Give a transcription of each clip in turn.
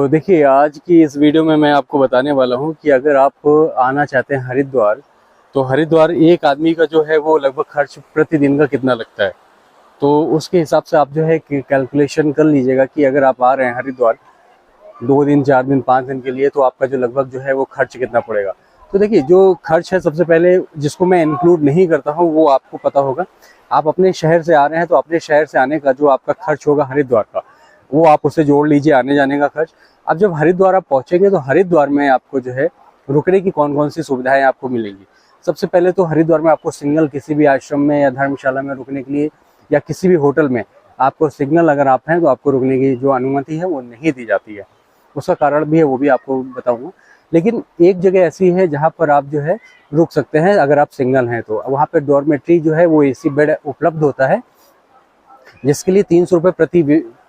देखिए, आज की इस वीडियो में मैं आपको बताने वाला हूँ कि अगर आप आना चाहते हैं हरिद्वार, तो हरिद्वार एक आदमी का जो है वो लगभग खर्च प्रतिदिन का कितना लगता है। तो उसके हिसाब से आप जो है कि कैलकुलेशन कर लीजिएगा कि अगर आप आ रहे हैं हरिद्वार 2 दिन 4 दिन 5 दिन के लिए, तो आपका जो लगभग जो है वो खर्च कितना पड़ेगा। तो देखिए, जो खर्च है सबसे पहले जिसको मैं इंक्लूड नहीं करता हूँ वो आपको पता होगा। आप अपने शहर से आ रहे हैं तो अपने शहर से आने का जो आपका खर्च होगा हरिद्वार का, वो आप उससे जोड़ लीजिए आने जाने का खर्च। अब जब हरिद्वार आप पहुंचेंगे तो हरिद्वार में आपको जो है रुकने की कौन कौन सी सुविधाएं आपको मिलेंगी। सबसे पहले तो हरिद्वार में आपको सिंगल किसी भी आश्रम में या धर्मशाला में रुकने के लिए या किसी भी होटल में आपको सिग्नल अगर आप हैं तो आपको रुकने की जो अनुमति है वो नहीं दी जाती है। उसका कारण भी है, वो भी आपको बताऊंगा। लेकिन एक जगह ऐसी है जहाँ पर आप जो है रुक सकते हैं अगर आप सिंगल हैं तो। वहाँ पर डॉर्मेट्री जो है वो एसी बेड उपलब्ध होता है, जिसके लिए 300 रुपये प्रति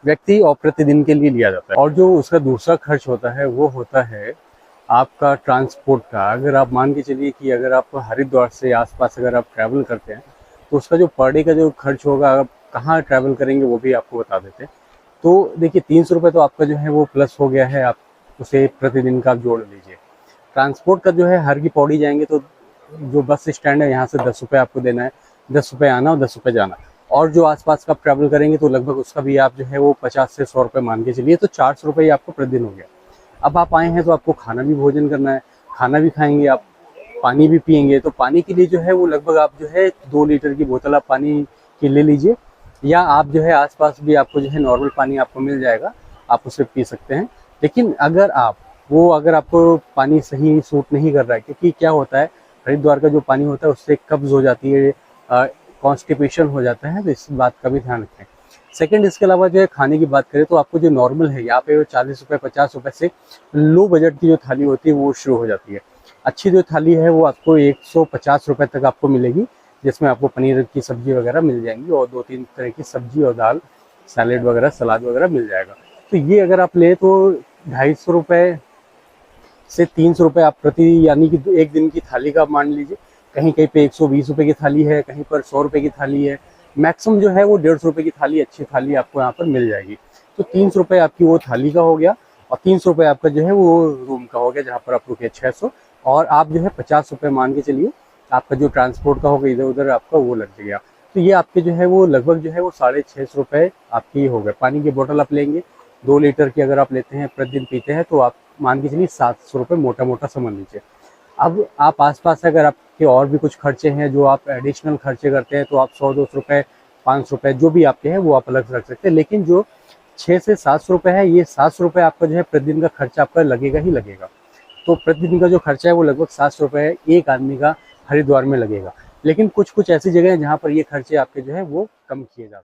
व्यक्ति और प्रतिदिन के लिए लिया जाता है। और जो उसका दूसरा खर्च होता है वो होता है आपका ट्रांसपोर्ट का। अगर आप मान के चलिए कि अगर आप हरिद्वार से आसपास अगर आप ट्रैवल करते हैं तो उसका जो पर डे का जो खर्च होगा, आप कहाँ ट्रैवल करेंगे वो भी आपको बता देते हैं। तो देखिए, 300 रुपये तो आपका जो है वो प्लस हो गया है, आप उसे प्रतिदिन का आप जोड़ लीजिए। ट्रांसपोर्ट का जो है हर की पौड़ी जाएंगे तो जो बस स्टैंड है यहाँ से 10 रुपये आपको देना है, 10 रुपये आना और 10 रुपये जाना। और जो आसपास का आप ट्रैवल करेंगे तो लगभग उसका भी आप जो है वो 50 से 100 रुपये मान के चलिए, तो 400 रुपये आपको प्रतिदिन हो गया। अब आप आए हैं तो आपको खाना भी भोजन करना है, खाना भी खाएंगे आप, पानी भी पियेंगे। तो पानी के लिए जो है वो लगभग आप जो है 2 लीटर की बोतल आप पानी की ले लीजिए, या आप जो है आसपास भी आपको जो है नॉर्मल पानी आपको मिल जाएगा, आप उसे पी सकते हैं। लेकिन अगर आपको पानी सही सूट नहीं कर रहा है, क्योंकि क्या होता है हरिद्वार का जो पानी होता है उससे कब्ज हो जाती है, कॉन्स्टिपेशन हो जाता है, तो इस बात का भी ध्यान रखें। सेकंड, इसके अलावा जो है खाने की बात करें तो आपको जो नॉर्मल है यहाँ पे 40 रुपये 50 रुपये से लो बजट की जो थाली होती है वो शुरू हो जाती है। अच्छी जो थाली है वो आपको 150 रुपये तक आपको मिलेगी, जिसमें आपको पनीर की सब्जी वगैरह मिल जाएंगी और 2-3 तरह की सब्जी और दाल, सैलेड वगैरह, सलाद वगैरह मिल जाएगा। तो ये अगर आप ले तो 250 रुपये से 300 रुपये आप प्रति, यानी कि एक दिन की थाली का मान लीजिए। कहीं कहीं पे 120 रुपये की थाली है, कहीं पर 100 रुपये की थाली है। मैक्सिमम जो है वो 150 रुपये की थाली, अच्छी थाली आपको यहाँ पर मिल जाएगी। तो 300 रुपये आपकी वो थाली का हो गया और 300 रुपये आपका जो है वो रूम का हो गया जहाँ पर आप रुके 600। और आप जो है 50 रुपये मान के चलिए आपका जो ट्रांसपोर्ट का होगा इधर उधर आपका वो लग गया। तो ये आपके जो है वो लगभग जो है वो 650 रुपये आपकी हो गए। पानी की बोतल आप लेंगे 2 लीटर की, अगर आप लेते हैं प्रतिदिन पीते हैं, तो आप मान के चलिए 700 रुपये मोटा मोटा समझ लीजिए। अब आप आसपास अगर आपके और भी कुछ खर्चे हैं जो आप एडिशनल खर्चे करते हैं तो आप 100-200 रुपये 500 रुपये जो भी आपके हैं वो आप अलग से रख सकते हैं। लेकिन जो 600 से 700 रुपये है, ये 700 रुपये आपका जो है प्रतिदिन का खर्चा आपका लगेगा ही लगेगा। तो प्रतिदिन का जो खर्चा है वो लगभग 700 रुपये एक आदमी का हरिद्वार में लगेगा। लेकिन कुछ कुछ ऐसी जगह है जहाँ पर ये खर्चे आपके जो है वो कम किए जाते हैं।